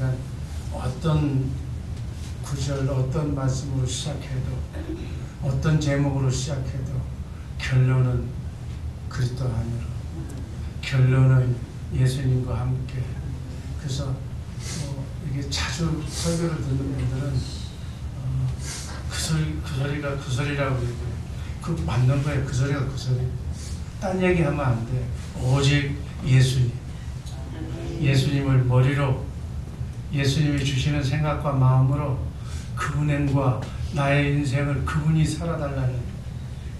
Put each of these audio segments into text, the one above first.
그러니까 어떤 구절, 어떤 말씀으로 시작해도, 어떤 제목으로 시작해도 결론은 그리스도 안으로, 결론은 예수님과 함께. 그래서 이게 자주 설교를 듣는 분들은 그 소리가 그 소리라고 얘기해요. 그 맞는 거예요. 그 소리가 그 소리. 딴 얘기하면 안 돼. 오직 예수님. 예수님을 머리로, 예수님이 주시는 생각과 마음으로 그 은행과 나의 인생을 그분이 살아달라는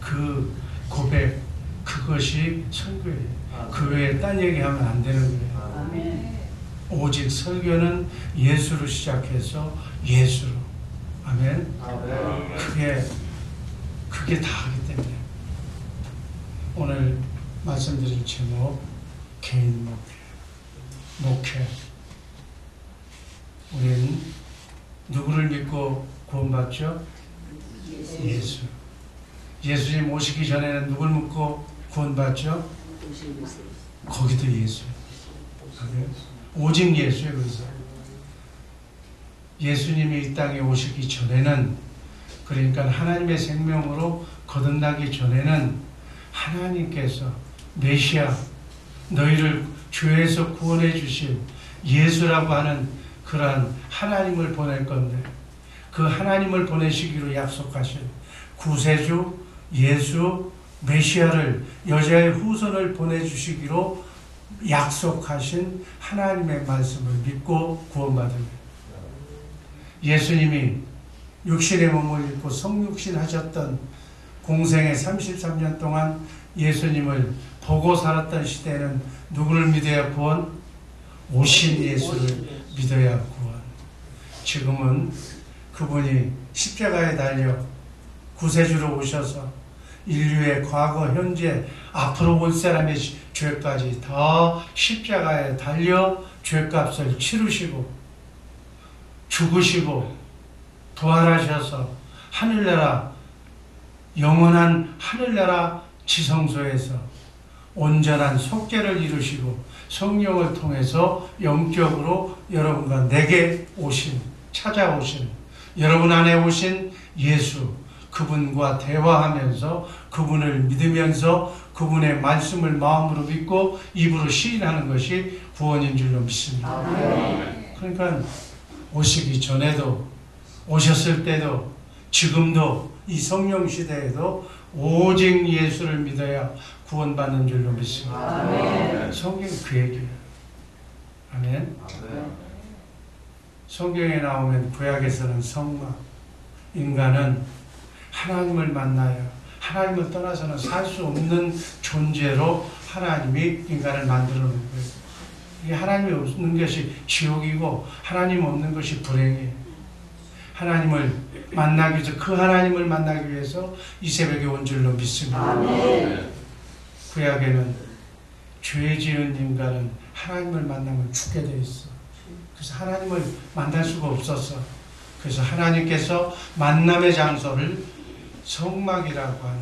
그 고백, 그것이 설교예요. 그 외에 딴 얘기하면 안 되는 거예요. 오직 설교는 예수로 시작해서 예수로. 아멘. 그게 다하기 때문에 오늘 말씀드릴 제목, 개인 목회. 우리는 누구를 믿고 구원받죠? 예수. 예수님 오시기 전에는 누굴 믿고 구원받죠? 거기도 예수. 오직 예수예요. 그래서 예수님이 이 땅에 오시기 전에는, 그러니까 하나님의 생명으로 거듭나기 전에는 하나님께서 메시아, 너희를 죄에서 구원해 주신 예수라고 하는 그러한 하나님을 보낼 건데, 그 하나님을 보내시기로 약속하신 구세주 예수 메시아를, 여자의 후손을 보내주시기로 약속하신 하나님의 말씀을 믿고 구원받은, 예수님이 육신의 몸을 입고 성육신 하셨던 공생의 33년 동안 예수님을 보고 살았던 시대는 누구를 믿어야 구원? 오신 예수를 믿어야 구원. 지금은 그분이 십자가에 달려 구세주로 오셔서 인류의 과거, 현재, 앞으로 올 사람의 죄까지 다 십자가에 달려 죄값을 치르시고 죽으시고 부활하셔서 하늘나라, 영원한 하늘나라 지성소에서 온전한 속죄를 이루시고 성령을 통해서 영적으로 여러분과 내게 오신, 찾아오신, 여러분 안에 오신 예수, 그분과 대화하면서 그분을 믿으면서 그분의 말씀을 마음으로 믿고 입으로 시인하는 것이 구원인 줄로 믿습니다. 그러니까 오시기 전에도, 오셨을 때도, 지금도, 이 성령 시대에도 오직 예수를 믿어야 구원받는 줄로 믿습니다. 성경이 그 얘기예요. 아멘. 성경에 나오면 구약에서는 성막, 인간은 하나님을 만나야, 하나님을 떠나서는 살 수 없는 존재로 하나님이 인간을 만들어 놓은 거예요. 이게 하나님이 없는 것이 지옥이고 하나님 없는 것이 불행이에요. 하나님을 만나기 위해서, 그 하나님을 만나기 위해서 이 새벽에 온 줄로 믿습니다. 구약에는 죄 지은 인간은 하나님을 만나면 죽게 돼 있어. 그래서 하나님을 만날 수가 없었어. 그래서 하나님께서 만남의 장소를 성막이라고 하는,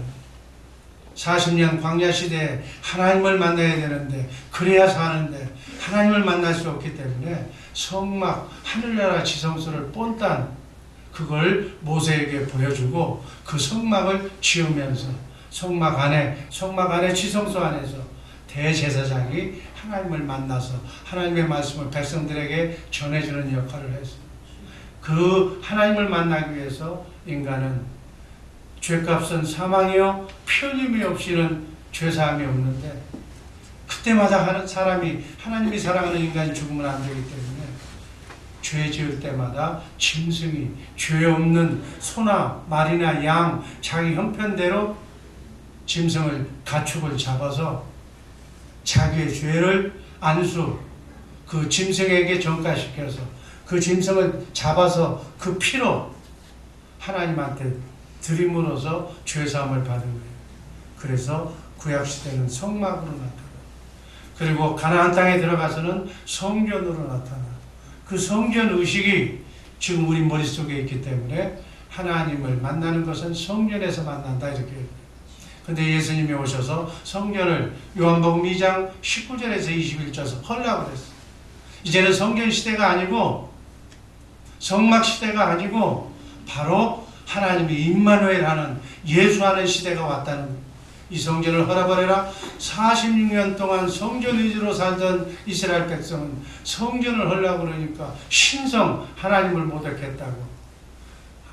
40년 광야 시대에 하나님을 만나야 되는데, 그래야 사는데 하나님을 만날 수 없기 때문에 성막, 하늘나라 지성소를 본딴 그걸 모세에게 보여주고 그 성막을 지으면서 성막 안에 지성소 안에서 대제사장이 하나님을 만나서 하나님의 말씀을 백성들에게 전해주는 역할을 했어요. 그 하나님을 만나기 위해서 인간은 죄값은 사망이요 피 흘림이 없이는 죄사함이 없는데, 그때마다 사람이, 하나님이 사랑하는 인간이 죽으면 안 되기 때문에 죄 지을 때마다 짐승이, 죄 없는 소나 말이나 양, 자기 형편대로 짐승을, 가축을 잡아서 자기의 죄를 안수, 그 짐승에게 전가시켜서 그 짐승을 잡아서 그 피로 하나님한테 드림으로써 죄사함을 받은 거예요. 그래서 구약시대는 성막으로 나타나, 그리고 가나안 땅에 들어가서는 성전으로 나타나, 그 성전 의식이 지금 우리 머릿속에 있기 때문에 하나님을 만나는 것은 성전에서 만난다, 이렇게. 근데 예수님이 오셔서 성전을 요한복음 2장 19절에서 21절에서 헐라고 그랬어요. 이제는 성전 시대가 아니고 성막 시대가 아니고 바로 하나님이 임마누엘 예수하는 시대가 왔다는 거예요. 이 성전을 헐어버려라. 46년 동안 성전 위주로 살던 이스라엘 백성은 성전을 헐려고 그러니까 신성 하나님을 못 얻겠다고,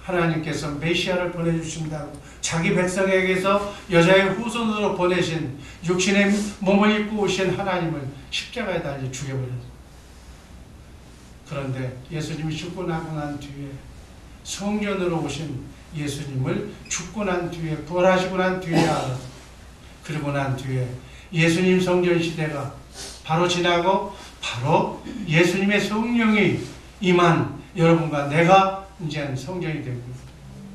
하나님께서 메시아를 보내주신다고 자기 백성에게서 여자의 후손으로 보내신 육신의 몸을 입고 오신 하나님을 십자가에 달려 죽여버렸어요. 그런데 예수님이 죽고 나고 난 뒤에 성전으로 오신 예수님을 죽고 난 뒤에, 부활하시고 난 뒤에 알았어요. 그리고 난 뒤에 예수님 성전 시대가 바로 지나고 바로 예수님의 성령이 임한 여러분과 내가 이제 성전이 되고,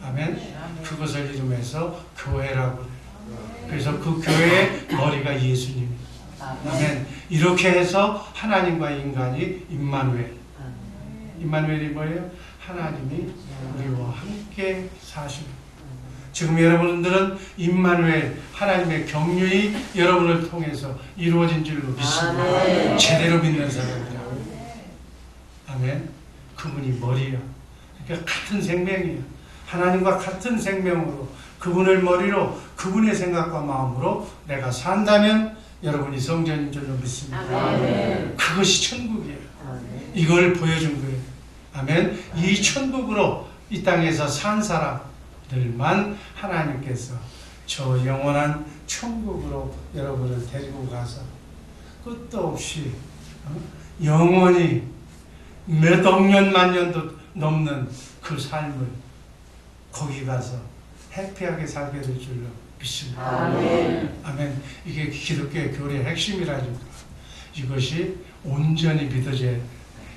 아멘. 그것을 이루면서 교회라고 그래요. 그래서 그 교회의 머리가 예수님입니다. 아멘. 이렇게 해서 하나님과 인간이 임마누엘. 임마누엘이 뭐예요? 하나님이 우리와 함께 사십니다. 지금 여러분들은 임마누엘 하나님의 경륜이 여러분을 통해서 이루어진 줄로 믿습니다. 제대로 믿는 사람이라고. 아멘. 그분이 머리야. 그러니까 같은 생명이야. 하나님과 같은 생명으로 그분을 머리로 그분의 생각과 마음으로 내가 산다면 여러분이 성전인 줄로 믿습니다. 아멘. 그것이 천국이에요. 아멘. 이걸 보여준 거예요. 아멘. 이 천국으로 이 땅에서 산 사람들만 하나님께서 저 영원한 천국으로 여러분을 데리고 가서 끝도 없이 영원히 몇 억 년 만 년도 넘는 그 삶을 거기 가서 해피하게 살게 될 줄로 믿습니다. 아멘. 아멘. 이게 기독교의 교리의 핵심이라니까. 이것이 온전히 믿어져야 돼.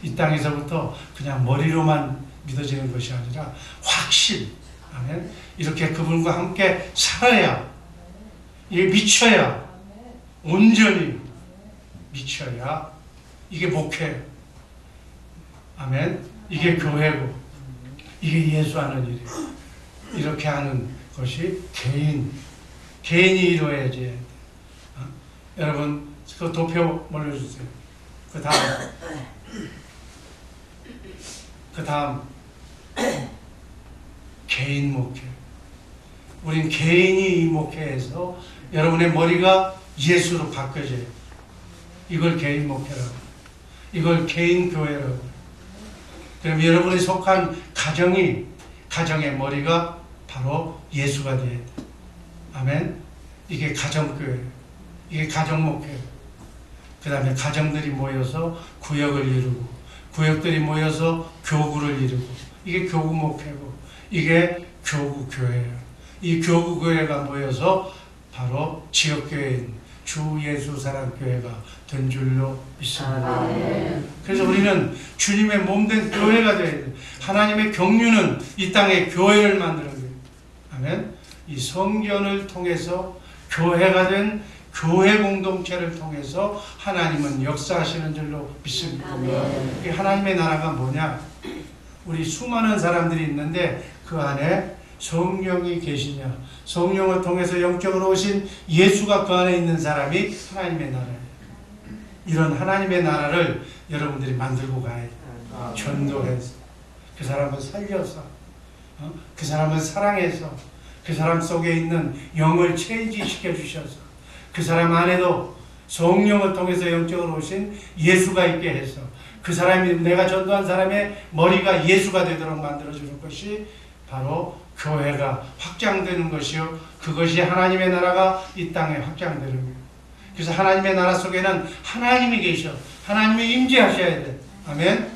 이 땅에서부터 그냥 머리로만 믿어지는 것이 아니라 확실. 아멘. 이렇게 그분과 함께 살아야, 이게 미쳐야, 온전히 미쳐야 이게 목회예요. 아멘. 이게 교회고 이게 예수하는 일이에요. 이렇게 하는 것이 개인이 이루어야지. 여러분 그 도표 몰려주세요. 그 다음 개인 목회. 우린 개인이 이 목회에서 여러분의 머리가 예수로 바뀌어져요. 이걸 개인 목회라고, 이걸 개인 교회라고. 그럼 여러분이 속한 가정의 머리가 바로 예수가 돼야 돼. 아멘. 이게 가정교회, 이게 가정목회. 그 다음에 가정들이 모여서 구역을 이루고, 구역들이 모여서 교구를 이루고, 이게 교구 목회고, 이게 교구 교회예요. 이 교구 교회가 모여서 바로 지역교회인 주 예수 사랑교회가 된 줄로 믿습니다. 그래서 우리는 주님의 몸된 교회가 되어야 돼요. 하나님의 경륜은 이 땅에 교회를 만드는 거예요. 아멘. 이 성전을 통해서 교회가 된 교회 공동체를 통해서 하나님은 역사하시는 줄로 믿습니다. 이 하나님의 나라가 뭐냐? 우리 수많은 사람들이 있는데 그 안에 성령이 계시냐? 성령을 통해서 영적으로 오신 예수가 그 안에 있는 사람이 하나님의 나라예요. 이런 하나님의 나라를 여러분들이 만들고 가야 돼요. 전도해서 그 사람을 살려서, 그 사람을 사랑해서, 그 사람 속에 있는 영을 체인지시켜 주셔서 그 사람 안에도 성령을 통해서 영적으로 오신 예수가 있게 해서 그 사람이, 내가 전도한 사람의 머리가 예수가 되도록 만들어주는 것이 바로 교회가 확장되는 것이요, 그것이 하나님의 나라가 이 땅에 확장되는 거예요. 그래서 하나님의 나라 속에는 하나님이 계셔, 하나님이 임재하셔야 돼. 아멘.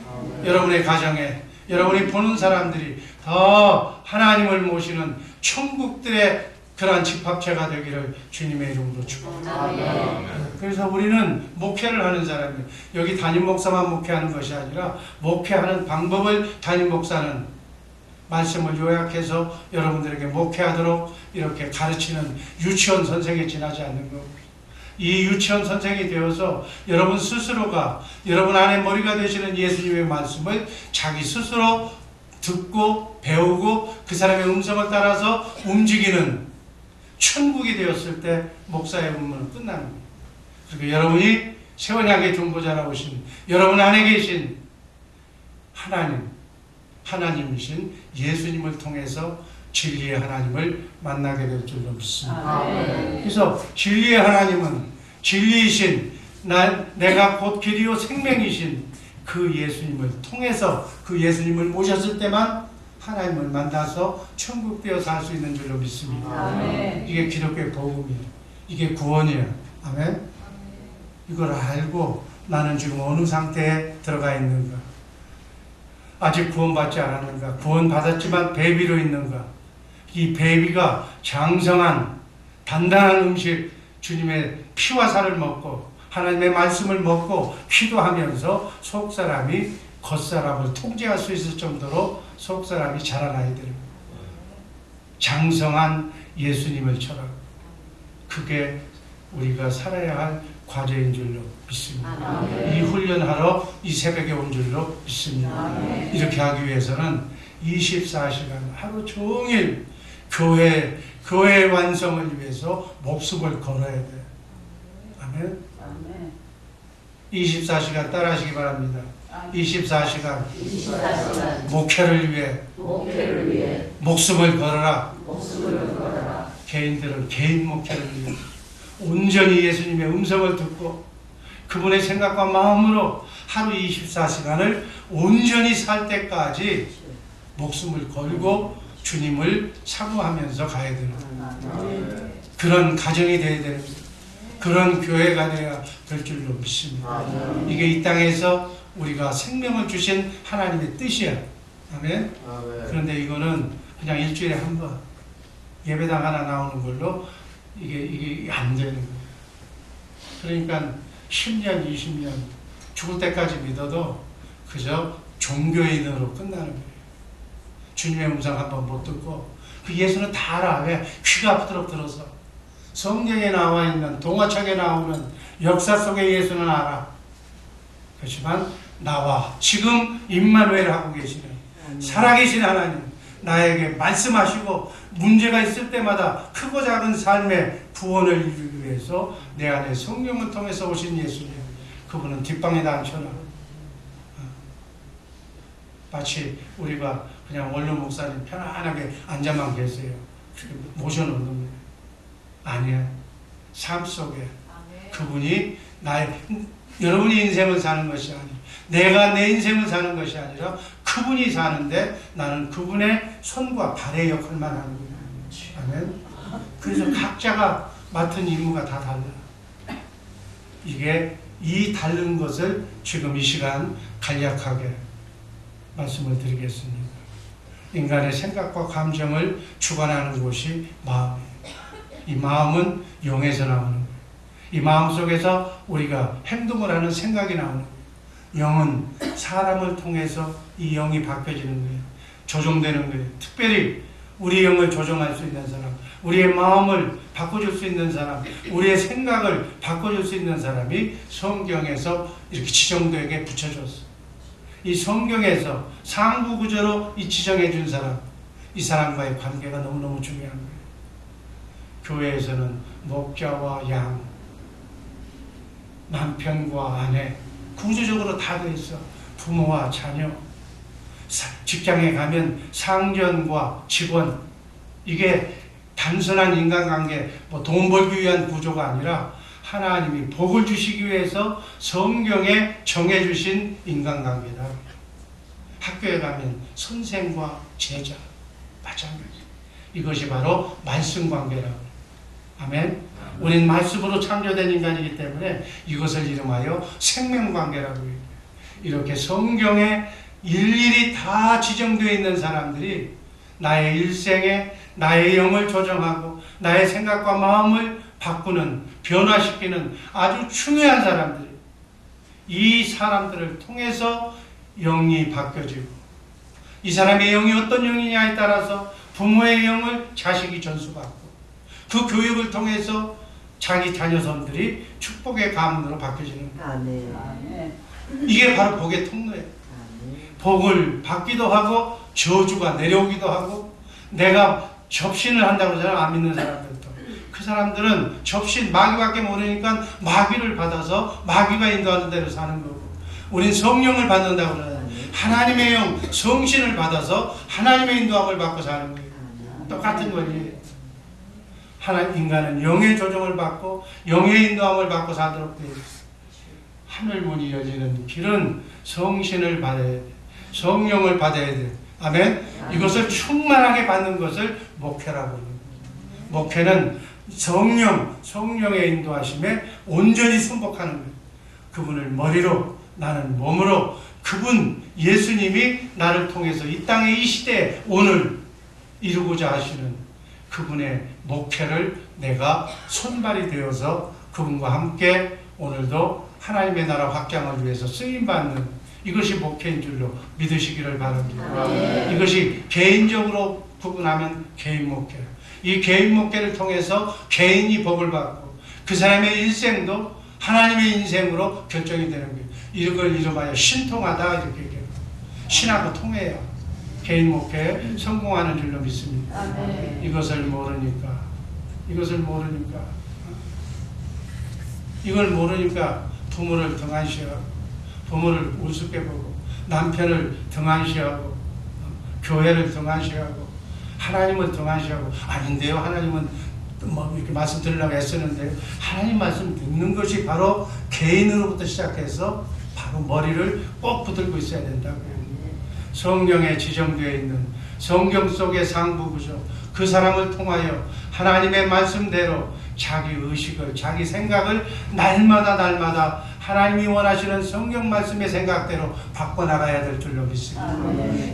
여러분의 가정에, 여러분이 보는 사람들이 더 하나님을 모시는 천국들의 그러한 집합체가 되기를 주님의 이름으로 축복합니다. 그래서 우리는 목회를 하는 사람이에요. 여기 담임 목사만 목회하는 것이 아니라 목회하는 방법을 담임 목사는 말씀을 요약해서 여러분들에게 목회하도록 이렇게 가르치는 유치원 선생에 지나지 않는 거고, 이 유치원 선생이 되어서 여러분 스스로가 여러분 안에 머리가 되시는 예수님의 말씀을 자기 스스로 듣고 배우고 그 사람의 음성을 따라서 움직이는 천국이 되었을 때 목사의 업무는 끝나는 거예요. 그리고 여러분이 세원약의 중보자라 오신 여러분 안에 계신 하나님, 하나님이신 예수님을 통해서 진리의 하나님을 만나게 될 줄로 믿습니다. 그래서 진리의 하나님은 진리이신 내가 곧 길이요 생명이신 그 예수님을 통해서 그 예수님을 모셨을 때만 하나님을 만나서 천국 되어 살 수 있는 줄로 믿습니다. 이게 기독교의 복음이에요. 이게 구원이에요. 아멘. 이걸 알고 나는 지금 어느 상태에 들어가 있는가? 아직 구원받지 않았는가? 구원받았지만 배비로 있는가? 이 배비가 장성한 단단한 음식, 주님의 피와 살을 먹고 하나님의 말씀을 먹고 기도하면서 속사람이 겉사람을 통제할 수 있을 정도로 속사람이 자라나야 됩니다. 장성한 예수님을 처럼. 그게 우리가 살아야 할 과제인 줄로 믿습니다. 이 훈련하러 이 새벽에 온 줄로 믿습니다. 이렇게 하기 위해서는 24시간 하루 종일 교회 완성을 위해서 목숨을 걸어야 돼요. 아멘. 24시간 따라하시기 바랍니다. 24시간 목회를 위해 목숨을 걸어라. 개인들은 개인 목회를 위해 온전히 예수님의 음성을 듣고 그분의 생각과 마음으로 하루 24시간을 온전히 살 때까지 목숨을 걸고 주님을 사모하면서 가야 됩니다. 그런 가정이 되어야 됩니다. 그런 교회가 되어야 될 줄로 믿습니다. 이게 이 땅에서 우리가 생명을 주신 하나님의 뜻이야. 아멘. 그런데 이거는 그냥 일주일에 한 번 예배당 하나 나오는 걸로 이게 안 되는 거예요. 그러니까 10년, 20년 죽을 때까지 믿어도 그저 종교인으로 끝나는 거예요. 주님의 음성 한번 못 듣고 그 예수는 다 알아. 왜? 귀가 아프도록 들어서 성경에 나와 있는 동화책에 나오는 역사 속의 예수는 알아. 그렇지만 나와 지금 임마누엘 하고 계시는 살아계신 하나님 나에게 말씀하시고 문제가 있을 때마다 크고 작은 삶의 구원을 이루기 위해서 내 안에 성령을 통해서 오신 예수님, 그분은 뒷방에다 앉혀놔. 마치 우리가 그냥 원로 목사님 편안하게 앉아만 계세요. 모셔놓는 거예요. 아니야. 삶 속에 그분이 여러분이 인생을 사는 것이 아니라 내가 내 인생을 사는 것이 아니라 그분이 사는데 나는 그분의 손과 발의 역할만 하는 거예요. 아멘. 그래서 각자가 맡은 임무가 다 달라. 이게 이 다른 것을 지금 이 시간 간략하게 말씀을 드리겠습니다. 인간의 생각과 감정을 주관하는 곳이 마음이에요. 이 마음은 영에서 나오는 거예요. 이 마음 속에서 우리가 행동을 하는 생각이 나오는 거예요. 영은 사람을 통해서 이 영이 바뀌어지는 거예요. 조종되는 거예요. 특별히 우리 영을 조종할 수 있는 사람, 우리의 마음을 바꿔줄 수 있는 사람, 우리의 생각을 바꿔줄 수 있는 사람이 성경에서 이렇게 지정되게 붙여줬어. 이 성경에서 상부 구조로 이 지정해 준 사람, 이 사람과의 관계가 너무너무 중요한 거예요. 교회에서는 목자와 양, 남편과 아내, 구조적으로 다 돼 있어. 부모와 자녀, 직장에 가면 상전과 직원, 이게 단순한 인간관계, 돈 벌기 위한 구조가 아니라 하나님이 복을 주시기 위해서 성경에 정해주신 인간관계다. 학교에 가면 선생과 제자, 마찬가지. 이것이 바로 말씀관계라고. 아멘. 우리는 말씀으로 창조된 인간이기 때문에 이것을 이름하여 생명관계라고 해요. 이렇게 성경에 일일이 다 지정되어 있는 사람들이 나의 일생에 나의 영을 조정하고 나의 생각과 마음을 바꾸는, 변화시키는 아주 중요한 사람들. 이 사람들을 통해서 영이 바뀌어지고, 이 사람의 영이 어떤 영이냐에 따라서 부모의 영을 자식이 전수받고, 그 교육을 통해서 자기 자녀선들이 축복의 가문으로 바뀌어지는 거예요. 이게 바로 복의 통로예요. 복을 받기도 하고 저주가 내려오기도 하고, 내가 접신을 한다고 그러잖아요. 안 믿는 사람들도. 그 사람들은 접신, 마귀밖에 모르니까 마귀를 받아서 마귀가 인도하는 대로 사는 거고, 우린 성령을 받는다고 그러잖아요. 하나님의 영, 성신을 받아서 하나님의 인도함을 받고 사는 거예요. 똑같은 거지. 인간은 영의 조정을 받고 영의 인도함을 받고 사도록 되어 있어요. 하늘문이 열리는 길은 성신을 받아야 돼. 성령을 받아야 돼. 아멘? 이것을 충만하게 받는 것을 목회라고 합니다. 목회는 성령의 인도하심에 온전히 순복하는 거예요. 그분을 머리로, 나는 몸으로, 그분 예수님이 나를 통해서 이 땅에 이 시대에 오늘 이루고자 하시는 그분의 목회를 내가 손발이 되어서 그분과 함께 오늘도 하나님의 나라 확장을 위해서 쓰임받는 이것이 목회인 줄로 믿으시기를 바랍니다. 이것이 개인적으로 구분하면 개인 목회. 이 개인 목회를 통해서 개인이 복을 받고 그 사람의 일생도 하나님의 인생으로 결정이 되는 거예요. 이걸 이름하여 신통하다 이렇게 얘기해요. 신하고 통해요. 개인 목회에 성공하는 줄로 믿습니다. 이것을 모르니까 이걸 모르니까 부모를 등한시하고 부모를 우습게 보고 남편을 등한시하고 교회를 등한시하고 하나님을 등한시하고 아닌데요. 하나님은 뭐 이렇게 말씀 드리려고 애쓰는데요. 하나님 말씀 듣는 것이 바로 개인으로부터 시작해서 바로 머리를 꼭 붙들고 있어야 된다고요. 성령에 지정되어 있는 성경 속의 상부구조 그 사람을 통하여 하나님의 말씀대로 자기 의식을 자기 생각을 날마다 하나님이 원하시는 성경 말씀의 생각대로 바꿔나가야 될 줄로 믿습니다.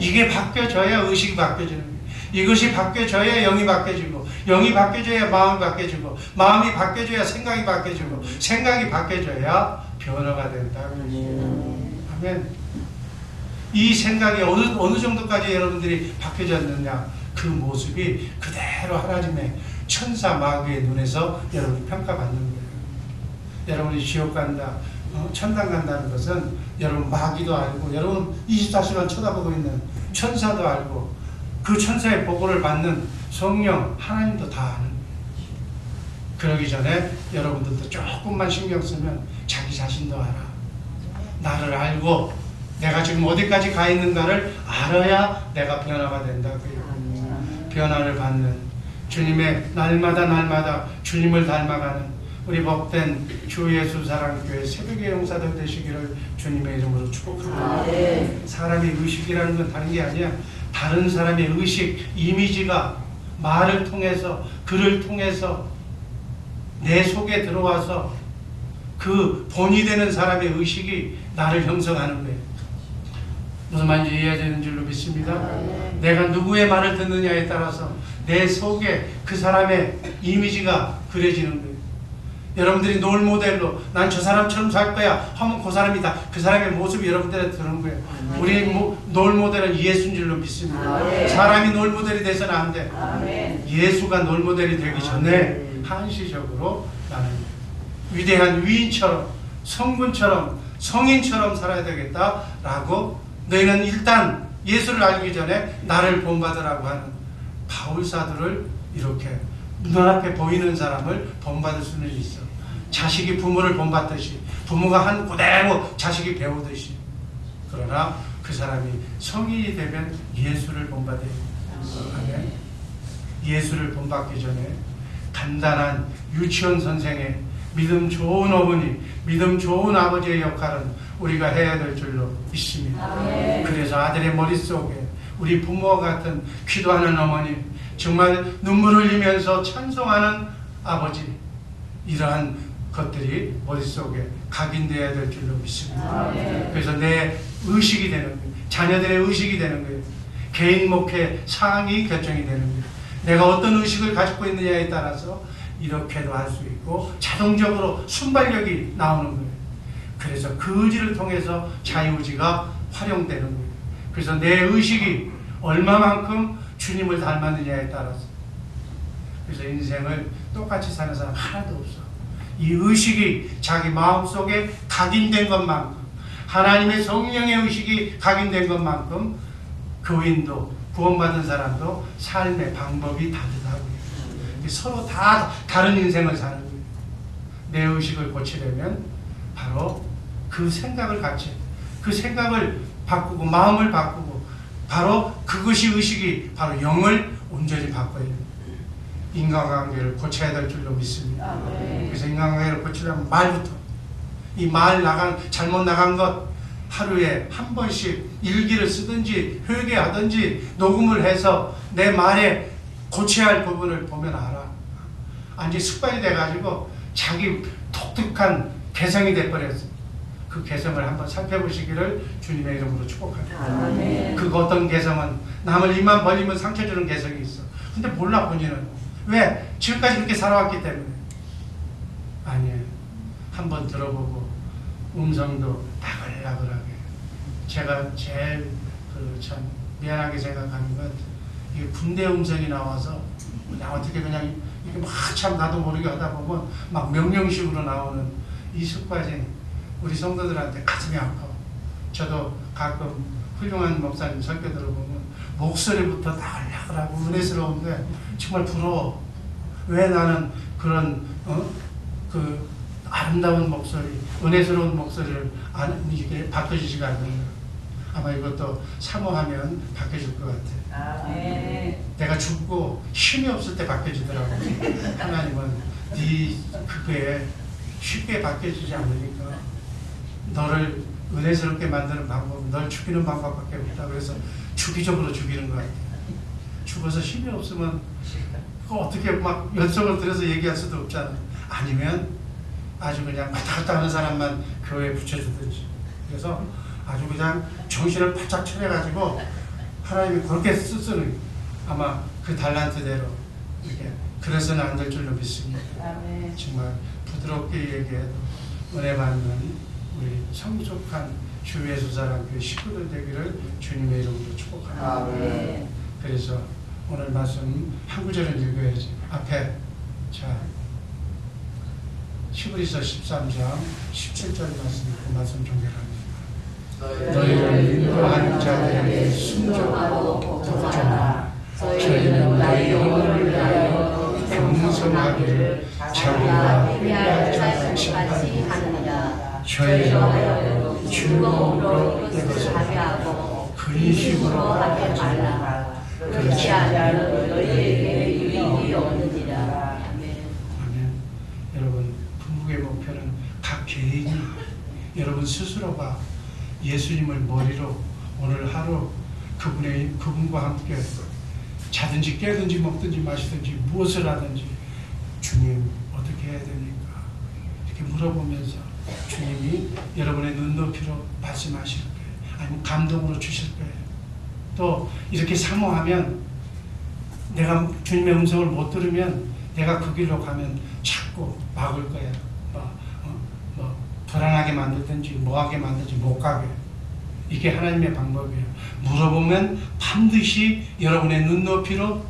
이게 바뀌어져야 의식이 바뀌어지는 거예요. 이것이 바뀌어져야 영이 바뀌어지고 영이 바뀌어져야 마음이 바뀌어지고 마음이 바뀌어져야 생각이 바뀌어지고 생각이 바뀌어져야 변화가 된다. 아멘. 이 생각이 어느 정도까지 여러분들이 바뀌어졌느냐 그 모습이 그대로 하나님의 천사 마귀의 눈에서 여러분이 평가받는 거예요. 여러분이 지옥 간다 천당 간다는 것은 여러분 마귀도 알고 여러분 24시간 쳐다보고 있는 천사도 알고 그 천사의 보고를 받는 성령 하나님도 다 아는 거예요. 그러기 전에 여러분들도 조금만 신경 쓰면 자기 자신도 알아. 나를 알고 내가 지금 어디까지 가 있는가를 알아야 내가 변화가 된다고요. 변화를 받는 주님의 날마다 주님을 닮아가는 우리 복된 주 예수 사랑교회 새벽의 용사들 되시기를 주님의 이름으로 축복합니다. 사람의 의식이라는 건 다른 게 아니야. 다른 사람의 의식, 이미지가 말을 통해서 글을 통해서 내 속에 들어와서 그 본이 되는 사람의 의식이 나를 형성하는 거예요. 무슨 말인지 이해되는 줄로 믿습니다. 내가 누구의 말을 듣느냐에 따라서 내 속에 그 사람의 이미지가 그려지는 거예요. 여러분들이 롤 모델로 난 저 사람처럼 살 거야 하면 그 사람이다. 그 사람의 모습이 여러분들한테 드는 거예요. 우리 롤 모델은 예수인 줄로 믿습니다. 사람이 롤 모델이 돼서는 안 돼. 예수가 롤 모델이 되기 전에 한시적으로 나는 위대한 위인처럼 성군처럼 성인처럼 살아야 되겠다라고 너희는 일단 예수를 알기 전에 나를 본받으라고 하는 바울사도를 이렇게 눈앞에 보이는 사람을 본받을 수는 있어. 자식이 부모를 본받듯이 부모가 한 그대로 자식이 배우듯이. 그러나 그 사람이 성인이 되면 예수를 본받아야 됩니다. 예수를 본받기 전에 단단한 유치원 선생의 믿음 좋은 어머니, 믿음 좋은 아버지의 역할은 우리가 해야 될 줄로 믿습니다. 그래서 아들의 머릿속에 우리 부모와 같은 기도하는 어머니, 정말 눈물 흘리면서 찬송하는 아버지, 이러한 것들이 머릿속에 각인되어야 될 줄로 믿습니다. 그래서 내 의식이 되는 거예요. 자녀들의 의식이 되는 거예요. 개인 목회 사항이 결정이 되는 거예요. 내가 어떤 의식을 가지고 있느냐에 따라서 이렇게도 할 수 있고 자동적으로 순발력이 나오는 거예요. 그래서 그 의지를 통해서 자유의지가 활용되는 거예요. 그래서 내 의식이 얼마만큼 주님을 닮았느냐에 따라서. 그래서 인생을 똑같이 사는 사람 하나도 없어. 이 의식이 자기 마음속에 각인된 것만큼, 하나님의 성령의 의식이 각인된 것만큼 교인도 구원받은 사람도 삶의 방법이 다르다고요. 서로 다 다른 인생을 사는 거예요. 내 의식을 고치려면 바로 그 생각을 같이, 그 생각을 바꾸고 마음을 바꾸고 바로 그것이 의식이 바로 영을 온전히 바꿔야 돼요. 인간관계를 고쳐야 될 줄로 믿습니다. 그래서 인간관계를 고치려면 말부터 이 말 잘못 나간 것 하루에 한 번씩 일기를 쓰든지 회개하든지 녹음을 해서 내 말에 고쳐야 할 부분을 보면 알아. 이제 습관이 돼가지고 자기 독특한 개성이 돼버렸어. 그 개성을 한번 살펴보시기를 주님의 이름으로 축복합니다. 그 어떤 개성은 남을 입만 벌리면 상처 주는 개성이 있어. 근데 몰라 본인은. 왜? 지금까지 그렇게 살아왔기 때문에. 아니에요. 한번 들어보고 음성도 나글나글하게. 제가 제일 참 미안하게 생각하는 건 이게 군대 음성이 나와서 그냥 어떻게 그냥 이게 막 참 나도 모르게 하다 보면 막 명령식으로 나오는 이 습관이 우리 성도들한테 가슴이 아파요. 저도 가끔 훌륭한 목사님 설교 들어보면 목소리부터 나글나글하고 은혜스러운데 정말 부러워. 왜 나는 그런 그 아름다운 목소리, 은혜스러운 목소리를 이게 바뀌어지지가 않는가. 아마 이것도 사모하면 바뀌어질 것 같아. 내가 죽고 힘이 없을 때 바뀌어지더라고. 하나님은 네 그거에 쉽게 바뀌어지지 않으니까 너를 은혜스럽게 만드는 방법은 널 죽이는 방법밖에 없다. 그래서 주기적으로 죽이는 것 같아. 죽어서 힘이 없으면 그거 어떻게 막 연속을 들여서 얘기할 수도 없잖아. 아니면 아주 그냥 왔다 갔다 하는 사람만 교회에 붙여주든지. 그래서 아주 그냥 정신을 바짝 차려가지고 하나님이 그렇게 쓰는 아마 그 달란트대로 이렇게 그래서는 안 될 줄로 믿습니다. 정말 부드럽게 얘기해도 은혜 받는 우리 성숙한 주 예수 사랑 교회 식구들 되기를 주님의 이름으로 축복합니다. 그래서 오늘 말씀 한 구절은 읽어야지. 앞에 자 히브리서 13장 17절 말씀 그 말씀 종결합니다. 너희를 인도하는 자들에게 순종하고 복종하라. 저희는 나의 영혼을 위하여 겸손하기를 자기가 회개할 자같이 하느니라. 저희로 즐거움으로 이것을 하고 근심으로 하지 말라. 그렇지 않으면 너희에게 유익이 없느니라. 아멘. 여러분 궁극의 목표는 각 개인이 여러분 스스로가 예수님을 머리로 오늘 하루 그분과 함께 자든지 깨든지 먹든지 마시든지 무엇을 하든지 주님 어떻게 해야 됩니까? 이렇게 물어보면서 주님이 여러분의 눈높이로 말씀하실 거예요. 아니면 감동으로 주실 거예요. 또 이렇게 사모하면 내가 주님의 음성을 못 들으면 내가 그 길로 가면 자꾸 막을 거야. 불안하게 만들든지 뭐하게 만들든지 못 가게. 이게 하나님의 방법이에요. 물어보면 반드시 여러분의 눈높이로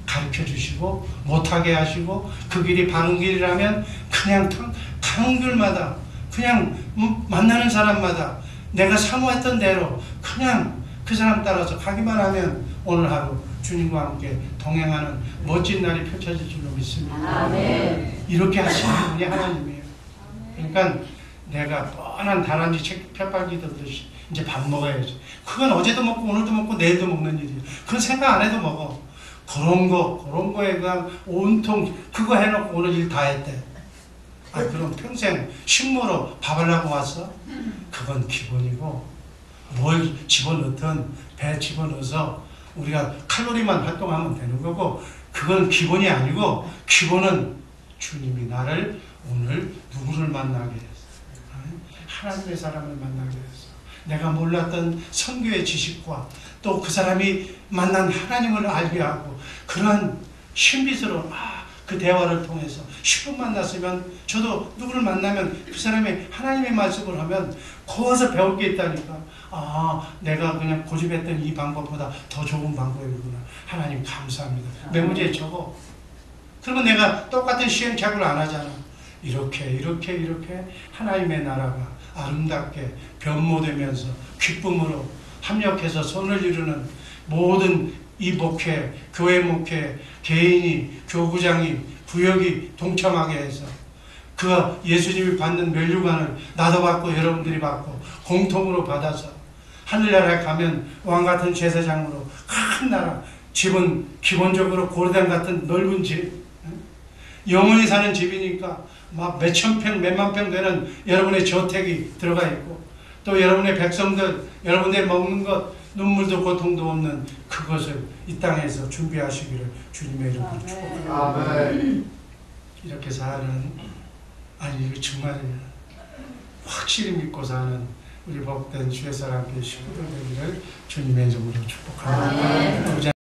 가르쳐 주시고 못하게 하시고 그 길이 바른 길이라면 그냥 가는 길마다 그냥 만나는 사람마다 내가 사모했던 대로 그냥 그 사람 따라서 가기만 하면 오늘 하루 주님과 함께 동행하는 멋진 날이 펼쳐질 줄로 믿습니다. 아멘. 이렇게 하시는 분이 하나님이에요. 그러니까 내가 뻔한 다람쥐 팻바퀴 들듯이 이제 밥 먹어야지. 그건 어제도 먹고 오늘도 먹고 내일도 먹는 일이에요. 그건 생각 안 해도 먹어. 그런 거에 그냥 온통 그거 해놓고 오늘 일 다 했대. 그럼 평생 식모로 밥하려고 왔어? 그건 기본이고 뭘 집어넣든 배에 집어넣어서 우리가 칼로리만 활동하면 되는 거고 그건 기본이 아니고 기본은 주님이 나를 오늘 누구를 만나게 했어. 하나님의 사람을 만나게 했어. 내가 몰랐던 선교의 지식과 또 그 사람이 만난 하나님을 알게 하고 그런 신비스러운 그 대화를 통해서 10분 만났으면 저도 누구를 만나면 그 사람이 하나님의 말씀을 하면 거기서 배울 게 있다니까. 내가 그냥 고집했던 이 방법보다 더 좋은 방법이구나. 하나님 감사합니다. 메모지에 적어. 그러면 내가 똑같은 시행착오를 안 하잖아. 이렇게 하나님의 나라가 아름답게 변모되면서 기쁨으로 합력해서 손을 이루는 모든 이 목회, 교회 목회, 개인이, 교구장이, 구역이 동참하게 해서 그 예수님이 받는 면류관을 나도 받고 여러분들이 받고 공통으로 받아서 하늘나라에 가면 왕같은 제사장으로 큰 나라, 집은 기본적으로 고르단 같은 넓은 집, 영원히 사는 집이니까 막 몇천 평, 몇만 평 되는 여러분의 저택이 들어가 있고, 또 여러분의 백성들, 여러분의 먹는 것, 눈물도 고통도 없는 그것을 이 땅에서 준비하시기를 주님의 이름으로 축복합니다. 이렇게 사는, 아니 이거 정말이야, 확실히 믿고 사는 우리 복된 주의 사람 되시고 되기를 주님의 이름으로 축복합니다.